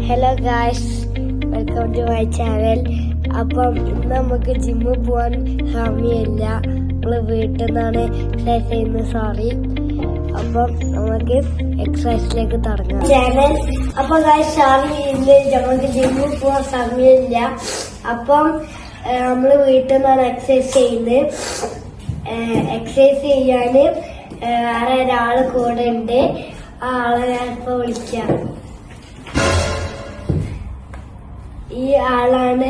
Hello guys, welcome to my channel. അപ്പം ഇന്ന് നമുക്ക് ജിമ്മിൽ പോകാൻ സമയമില്ല. നമ്മള് വീട്ടിൽ നിന്നാണ് എക്സസൈസ് ചെയ്യുന്നത്. സോറി. അപ്പം നമുക്ക് എക്സസൈസിലേക്ക് തുടങ്ങാം. ചാനൽ അപ്പൊ ഗായ്സ്, സോറി, ഇന്ന് നമുക്ക് ജിമ്മിൽ പോകാൻ സമയമില്ല. അപ്പം നമ്മള് വീട്ടിൽ നിന്നാണ് എക്സസൈസ് ചെയ്യുന്നത്. എക്സസൈസ് ചെയ്യാന് വേറെ ഒരാള് കൂടെ ഉണ്ട്. ആ ആളെ ഞാൻ ഇപ്പൊ വിളിക്കാം. ഈ ആളാണ്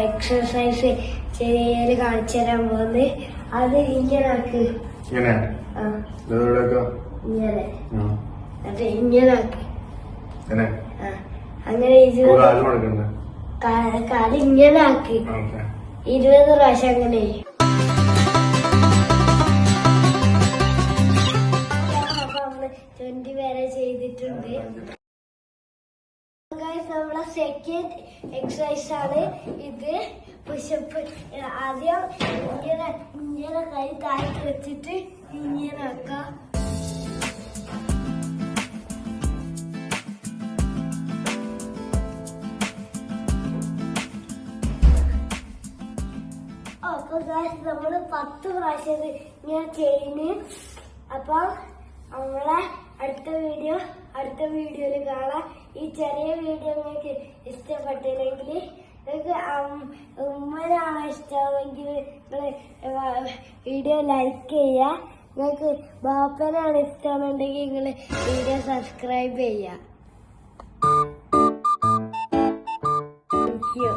എക്സസൈസ് ചെയ്യല് കാണിച്ചു തരാൻ പോകുന്നത്. അത് ഇങ്ങനെ ആക്ക്, ഇങ്ങനെ അത് ഇങ്ങനെ ആക്ക്. അങ്ങനെ കാല് ഇങ്ങനെ ആക്കി 20 പ്രാവശ്യം അങ്ങനെ. 20 വരെ ചെയ്തിട്ടുണ്ട്. നമ്മളെ സെക്കൻഡ് എക്സസൈസ് ആണ് ഇത്. പുഷപ്പ്. ആദ്യം ഇങ്ങനെ കൈ താഴ്ത്തി വെച്ചിട്ട് ഇങ്ങനെ ആക്കാം. അപ്പൊ നമ്മള് 10 പ്രാവശ്യം ഇങ്ങനെ ചെയ്യുന്നു. അപ്പൊ നമ്മളെ അടുത്ത വീഡിയോയില് കാണാം. ഈ ചെറിയ വീഡിയോ നിങ്ങൾക്ക് ഇഷ്ടപ്പെട്ടില്ലെങ്കിൽ, നിങ്ങൾക്ക് ഉമ്മനാണ് ഇഷ്ടമെങ്കിൽ വീഡിയോ ലൈക്ക് ചെയ്യുക. നിങ്ങൾക്ക് ബാപ്പനാണ് ഇഷ്ടമെന്നുണ്ടെങ്കിൽ നിങ്ങൾ വീഡിയോ സബ്സ്ക്രൈബ് ചെയ്യുക. Thank you.